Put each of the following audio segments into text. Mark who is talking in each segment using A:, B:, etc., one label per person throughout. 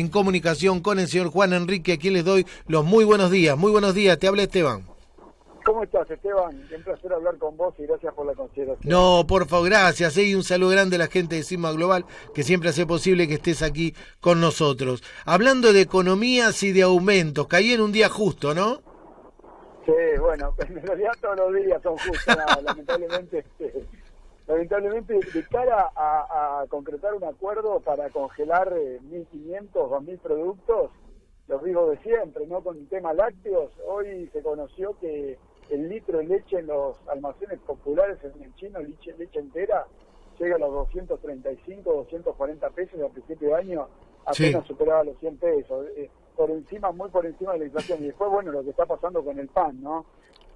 A: en comunicación con el señor Juan Enrique, a quien les doy los muy buenos días. Muy buenos días, te habla Esteban.
B: ¿Cómo estás, Esteban? Un placer hablar con vos y gracias por la consideración.
A: No, por favor, gracias. Y un saludo grande a la gente de Sigma Global, que siempre hace posible que estés aquí con nosotros. Hablando de economías y de aumentos, caí en un día justo, ¿no?
B: Sí, bueno, en realidad todos los días son justos, lamentablemente de cara a concretar un acuerdo para congelar 1.500, 2.000 productos, los digo de siempre, ¿no? Con el tema lácteos, hoy se conoció que el litro de leche en los almacenes populares en el chino, leche entera, llega a los 235, 240 pesos, y a principio de año apenas superaba los 100 pesos, muy por encima de la inflación. Y después, bueno, lo que está pasando con el pan, ¿no?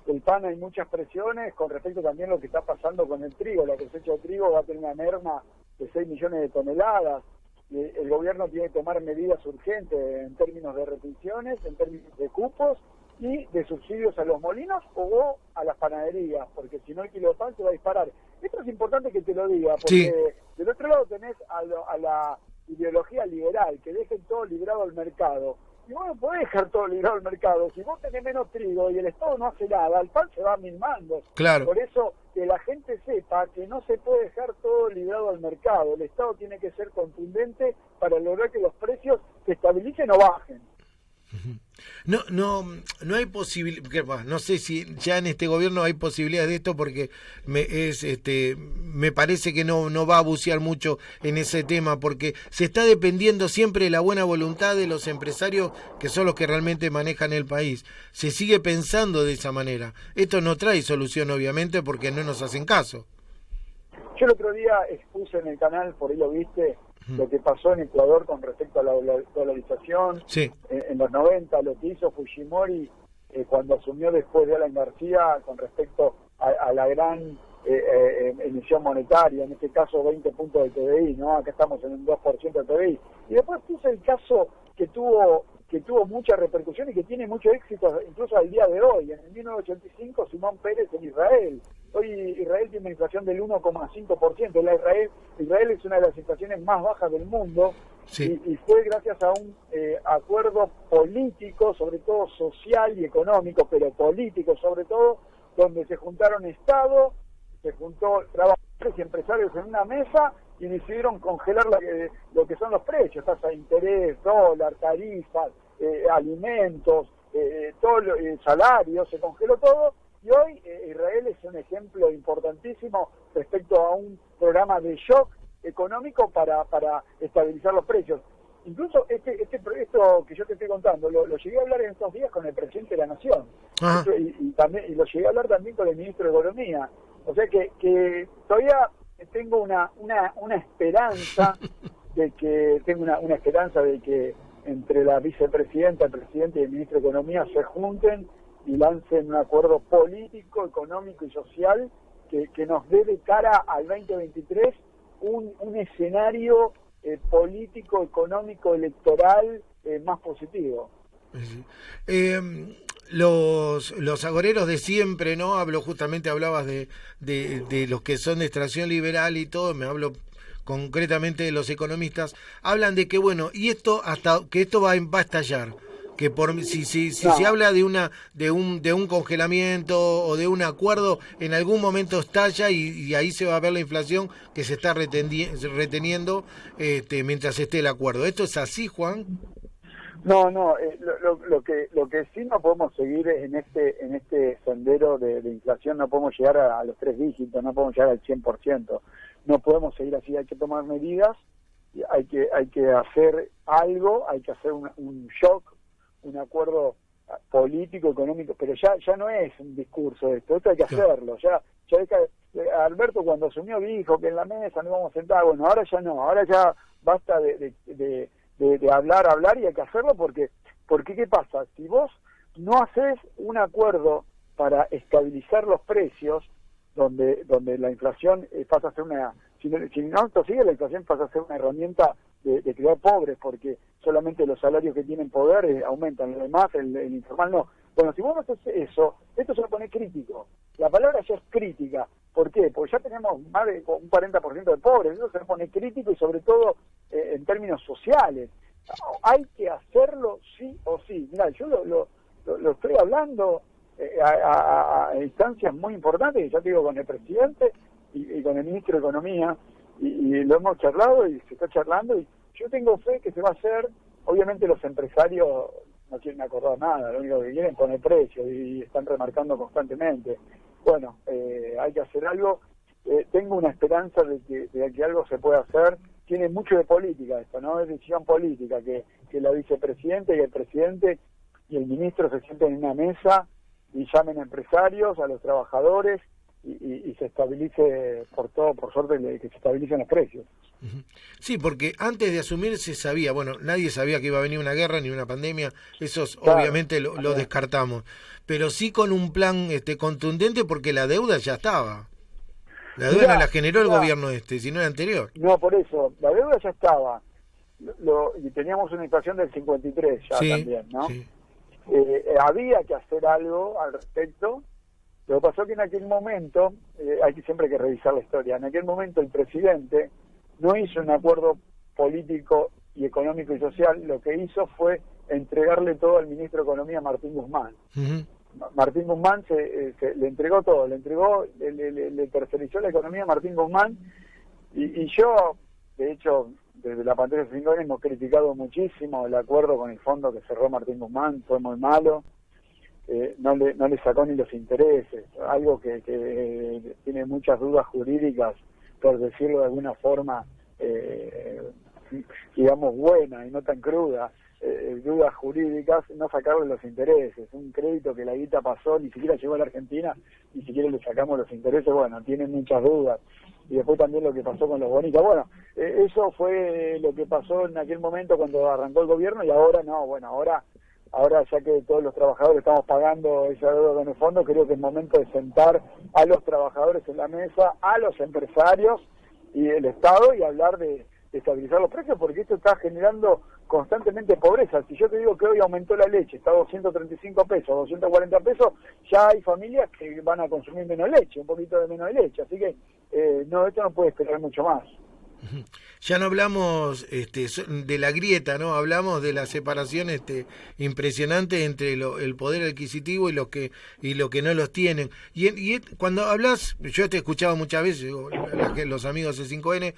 B: El pan hay muchas presiones con respecto también a lo que está pasando con el trigo. La cosecha de trigo va a tener una merma de 6 millones de toneladas. El gobierno tiene que tomar medidas urgentes en términos de retenciones, en términos de cupos y de subsidios a los molinos o a las panaderías, porque si no el kilo de pan se va a disparar. Esto es importante que te lo diga, porque del otro lado tenés a la ideología liberal, que dejen todo librado al mercado. Y vos no podés dejar todo librado al mercado. Si vos tenés menos trigo y el Estado no hace nada, el pan se va a 1.000 mangos.
A: Claro.
B: Por eso, que la gente sepa que no se puede dejar todo librado al mercado. El Estado tiene que ser contundente para lograr que los precios se estabilicen o bajen.
A: No hay posibilidad, no sé si ya en este gobierno hay posibilidades de esto, porque me parece que no va a bucear mucho en ese tema, porque se está dependiendo siempre de la buena voluntad de los empresarios, que son los que realmente manejan el país. Se sigue pensando de esa manera. Esto no trae solución, obviamente, porque no nos hacen caso.
B: Yo el otro día expuse en el canal, por ahí lo viste, lo que pasó en Ecuador con respecto a la dolarización.
A: Sí.
B: En los 90, lo que hizo Fujimori cuando asumió después de Alan García con respecto a la gran emisión monetaria, en este caso 20 puntos de PBI, ¿no? Acá estamos en un 2% de PBI. Y después puse el caso que tuvo mucha repercusión y que tiene mucho éxito incluso al día de hoy. En el 1985, Simón Pérez en Israel. Hoy Israel tiene una inflación del 1,5%. Israel es una de las inflaciones más bajas del mundo. Sí. Y fue gracias a un acuerdo político, sobre todo social y económico, pero político sobre todo, donde se juntaron Estado, se juntó trabajadores y empresarios en una mesa y decidieron congelar lo que son los precios, tasa de interés, dólar, tarifas, alimentos, salarios, se congeló todo. Y hoy Israel es un ejemplo importantísimo respecto a un programa de shock económico para estabilizar los precios. Incluso esto que yo te estoy contando, lo llegué a hablar en estos días con el presidente de la Nación. Y lo llegué a hablar también con el ministro de Economía. O sea que todavía tengo una esperanza de que entre la vicepresidenta, el presidente y el ministro de Economía se junten y lancen un acuerdo político, económico y social que nos dé de cara al 2023 un escenario político, económico, electoral más positivo.
A: Los agoreros de siempre, ¿no? Hablabas de los que son de extracción liberal y todo, me hablo concretamente de los economistas, hablan de que, bueno, y esto va a estallar, que si se habla de un congelamiento o de un acuerdo, en algún momento estalla y ahí se va a ver la inflación que se está reteniendo mientras esté el acuerdo. ¿Esto es así, Juan?
B: No, lo que sí no podemos seguir en este sendero de inflación, no podemos llegar a los 3 dígitos, no podemos llegar al 100%, no podemos seguir así, hay que tomar medidas, hay que hacer algo, hay que hacer un shock, un acuerdo político, económico, pero ya no es un discurso esto hay que hacerlo, Alberto cuando asumió dijo que en la mesa no íbamos a sentar, bueno, ahora ya no, ahora ya basta de hablar y hay que hacerlo porque ¿qué pasa? Si vos no haces un acuerdo para estabilizar los precios, donde la inflación pasa a ser si no esto sigue, la inflación pasa a ser una herramienta de crear pobres, porque solamente los salarios que tienen poder aumentan, lo demás, el informal no. Bueno, si vos no haces eso, esto se va a poner crítico. La palabra ya es crítica. ¿Por qué? Porque ya tenemos más de un 40% de pobres, eso se va a poner crítico y sobre todo en términos sociales. Hay que hacerlo sí o sí. Mira, yo lo estoy hablando a instancias muy importantes, ya te digo, con el presidente y con el ministro de Economía, y lo hemos charlado y se está charlando, y yo tengo fe que se va a hacer. Obviamente los empresarios no quieren acordar nada, lo único que quieren es poner precio y están remarcando constantemente. Bueno, hay que hacer algo. Tengo una esperanza de que algo se pueda hacer. Tiene mucho de política esto, ¿no? Es decisión política, que la vicepresidenta y el presidente y el ministro se sienten en una mesa y llamen a empresarios, a los trabajadores, y se estabilice por suerte, que se estabilicen los precios.
A: Sí, porque antes de asumir se sabía, bueno, nadie sabía que iba a venir una guerra ni una pandemia, eso
B: Claro,
A: obviamente lo descartamos, pero sí con un plan contundente, porque la deuda ya estaba. La deuda no la generó el gobierno sino el anterior.
B: No, por eso, la deuda ya estaba, y teníamos una inflación del 53 ya también, ¿no?
A: Sí.
B: Había que hacer algo al respecto. Lo que pasó que en aquel momento, siempre hay que revisar la historia, en aquel momento el presidente no hizo un acuerdo político y económico y social, lo que hizo fue entregarle todo al ministro de Economía, Martín Guzmán.
A: Uh-huh.
B: Martín Guzmán le entregó todo, le tercerizó la economía a Martín Guzmán, y yo, de hecho, desde la pantalla de 5 años hemos criticado muchísimo el acuerdo con el fondo que cerró Martín Guzmán, fue muy malo. No le sacó ni los intereses, algo que tiene muchas dudas jurídicas, por decirlo de alguna forma, digamos, buena y no tan cruda, dudas jurídicas, no sacarle los intereses. Un crédito que la guita pasó, ni siquiera llegó a la Argentina, ni siquiera le sacamos los intereses. Bueno, tiene muchas dudas. Y después también lo que pasó con los bonitas. Bueno, eso fue lo que pasó en aquel momento cuando arrancó el gobierno, y ahora no. Bueno, ahora ya que todos los trabajadores estamos pagando esa deuda con el fondo, creo que es momento de sentar a los trabajadores en la mesa, a los empresarios y el Estado, y hablar de estabilizar los precios, porque esto está generando constantemente pobreza. Si yo te digo que hoy aumentó la leche, está a 235 pesos, 240 pesos, ya hay familias que van a consumir menos leche, un poquito de menos de leche, así que no, esto no puede esperar mucho más.
A: Ya no hablamos de la grieta, ¿no? Hablamos de la separación impresionante entre el poder adquisitivo y lo que no los tienen. Y cuando hablas, yo te he escuchado muchas veces, los amigos de 5N,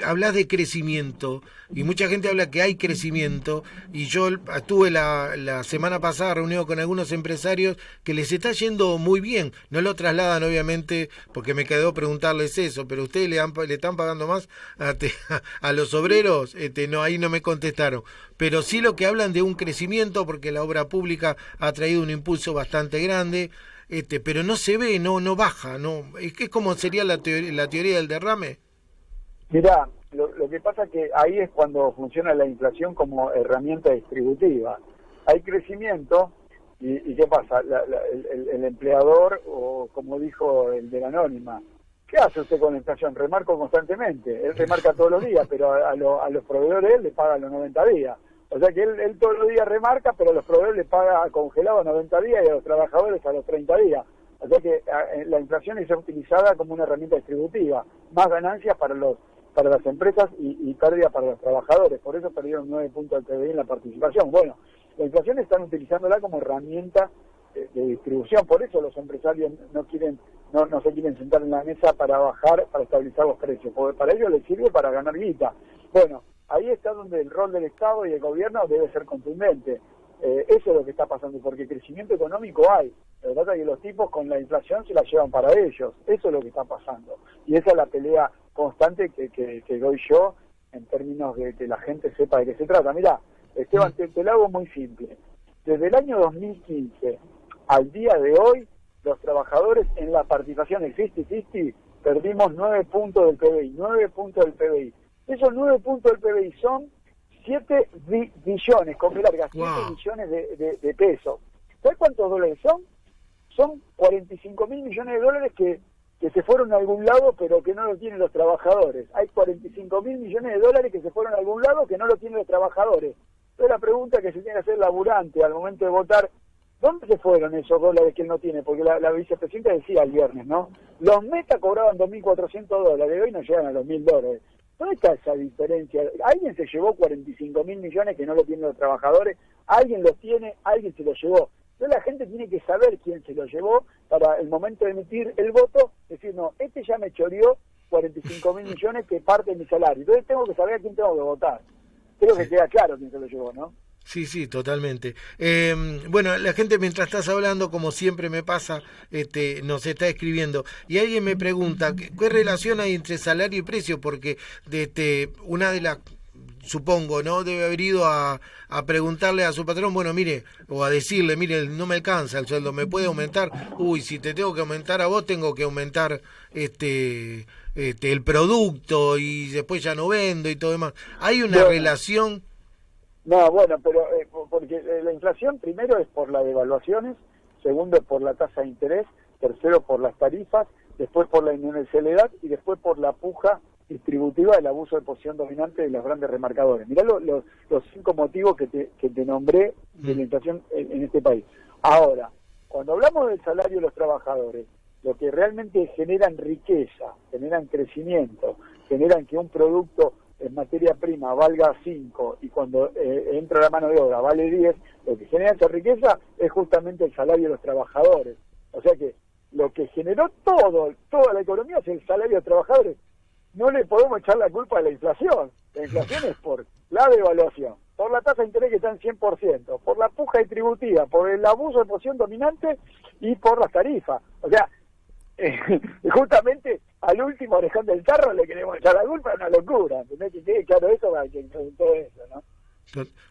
A: hablas de crecimiento, y mucha gente habla que hay crecimiento, y yo estuve la semana pasada reunido con algunos empresarios que les está yendo muy bien. No lo trasladan, obviamente, porque me quedó preguntarles eso, pero ustedes le están pagando más a los obreros. No, ahí no me contestaron, pero sí lo que hablan de un crecimiento, porque la obra pública ha traído un impulso bastante grande. Pero no se ve, no baja, no. Es como sería la teoría del derrame.
B: Mirá, lo que pasa que ahí es cuando funciona la inflación como herramienta distributiva. Hay crecimiento, y ¿qué pasa? El empleador, o como dijo el de la anónima, ¿qué hace usted con la inflación? Remarco constantemente. Él remarca todos los días, pero a los proveedores él le pagan los 90 días. O sea que él todos los días remarca, pero a los proveedores le paga congelado a 90 días y a los trabajadores a los 30 días. O sea que la inflación es utilizada como una herramienta distributiva. Más ganancias para las empresas y pérdida para los trabajadores. Por eso perdieron 9 puntos del PBI en la participación. Bueno, la inflación están utilizándola como herramienta de distribución. Por eso los empresarios no se quieren sentar en la mesa para bajar, para estabilizar los precios. Porque para ellos les sirve para ganar guita. Bueno, ahí está donde el rol del Estado y del gobierno debe ser contundente. Eso es lo que está pasando, porque crecimiento económico hay. La verdad es que los tipos con la inflación se la llevan para ellos. Eso es lo que está pasando. Y esa es la pelea constante que doy yo, en términos de que la gente sepa de qué se trata. Mirá, Esteban, te lo hago muy simple. Desde el año 2015 al día de hoy, los trabajadores en la participación del 50-50 perdimos 9 puntos del PBI. 9 puntos del PBI. Esos 9 puntos del PBI son 7 billones, con B larga, 7 billones de pesos. ¿Sabes cuántos dólares son? Son 45.000 millones de dólares que se fueron a algún lado, pero que no lo tienen los trabajadores. Hay 45.000 millones de dólares que se fueron a algún lado que no lo tienen los trabajadores. Entonces la pregunta que se tiene que hacer laburante al momento de votar, ¿dónde se fueron esos dólares que él no tiene? Porque la vicepresidenta decía el viernes, ¿no? Los Meta cobraban $2.400, hoy no llegan a los $1.000. ¿Dónde está esa diferencia? Alguien se llevó 45.000 millones que no lo tienen los trabajadores, alguien los tiene, alguien se los llevó. Entonces la gente tiene que saber quién se lo llevó para el momento de emitir el voto, decir, no, este ya me choreó 45.000 millones que parte de mi salario. Entonces tengo que saber a quién tengo que votar. Creo que queda claro quién se lo llevó, ¿no?
A: Sí, sí, totalmente. Bueno, la gente mientras estás hablando, como siempre me pasa, nos está escribiendo. Y alguien me pregunta, ¿qué relación hay entre salario y precio? Porque una de las, supongo, ¿no? Debe haber ido a preguntarle a su patrón, bueno, mire, o a decirle, mire, no me alcanza el sueldo, ¿me puede aumentar? Uy, si te tengo que aumentar a vos, tengo que aumentar el producto y después ya no vendo y todo demás. ¿Hay una relación?
B: No, bueno, pero porque la inflación primero es por las devaluaciones, segundo es por la tasa de interés, tercero por las tarifas, después por la universalidad y después por la puja distributiva del abuso de posición dominante de los grandes remarcadores. Mirá los 5 motivos que te nombré de la inflación en este país. Ahora, cuando hablamos del salario de los trabajadores, lo que realmente generan riqueza, generan crecimiento, generan que un producto en materia prima valga 5 y cuando entra la mano de obra vale 10, lo que genera esa riqueza es justamente el salario de los trabajadores. O sea que lo que generó toda la economía es el salario de los trabajadores. No le podemos echar la culpa a la inflación. La inflación es por la devaluación, por la tasa de interés que está en 100%, por la puja distributiva, por el abuso de posición dominante y por las tarifas. O sea, justamente al último orejón del tarro le queremos echar la culpa, es una locura. ¿Entendés? Que quede claro eso para que todo eso, ¿no?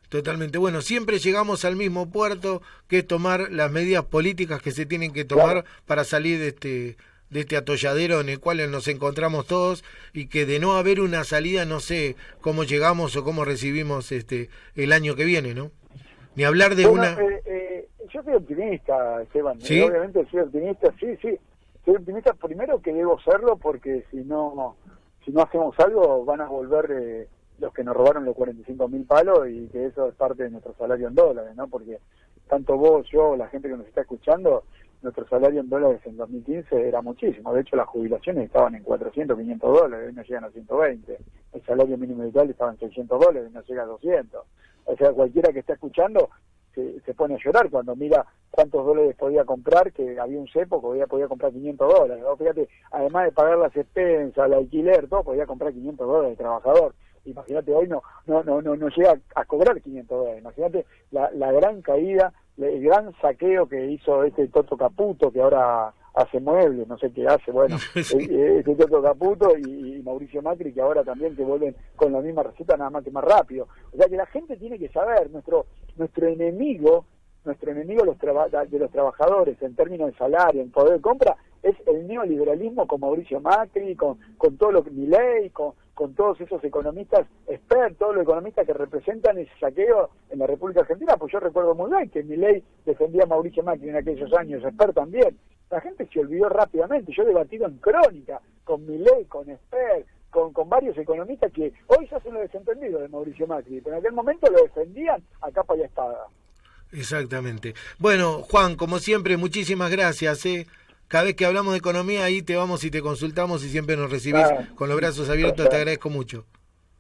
A: Totalmente. Bueno, siempre llegamos al mismo puerto, que es tomar las medidas políticas que se tienen que tomar para salir de este atolladero en el cual nos encontramos todos, y que de no haber una salida no sé cómo llegamos o cómo recibimos el año que viene, ¿no? Ni hablar de una...
B: yo soy optimista, Esteban.
A: ¿Sí?
B: Obviamente soy optimista, sí. Soy optimista primero que debo serlo porque si no hacemos algo van a volver los que nos robaron los 45.000 palos y que eso es parte de nuestro salario en dólares, ¿no? Porque tanto vos, yo, la gente que nos está escuchando, nuestro salario en dólares en 2015 era muchísimo. De hecho, las jubilaciones estaban en 400, 500 dólares, hoy no llegan a 120. El salario mínimo vital estaba en 600 dólares, hoy no llega a 200. O sea, cualquiera que está escuchando se pone a llorar cuando mira cuántos dólares podía comprar, que había un cepo que podía comprar 500 dólares. ¿No? Fíjate, además de pagar las expensas, el alquiler, todo, podía comprar 500 dólares de trabajador. Imagínate, hoy no llega a cobrar 500 dólares. Imagínate la gran caída, el gran saqueo que hizo este Toto Caputo, que ahora hace muebles, no sé qué hace, bueno, este Toto Caputo y Mauricio Macri, que ahora también que vuelven con la misma receta, nada más que más rápido. O sea que la gente tiene que saber, nuestro enemigo de los trabajadores en términos de salario, en poder de compra, es el neoliberalismo con Mauricio Macri, con todo lo que Milei, con todos esos economistas expertos, todos los economistas que representan ese saqueo en la República Argentina. Pues yo recuerdo muy bien que Milei defendía a Mauricio Macri en aquellos años, Esper también. La gente se olvidó rápidamente. Yo he debatido en Crónica con Milei, con Esper, con varios economistas que hoy ya son los desentendidos de Mauricio Macri, pero en aquel momento lo defendían a capa y espada.
A: Exactamente. Bueno, Juan, como siempre, muchísimas gracias. Cada vez que hablamos de economía, ahí te vamos y te consultamos y siempre nos recibís con los brazos abiertos. Te agradezco mucho.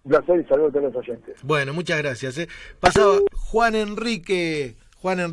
B: Un placer y saludos a todos los oyentes.
A: Bueno, muchas gracias. Pasaba Juan Enrique.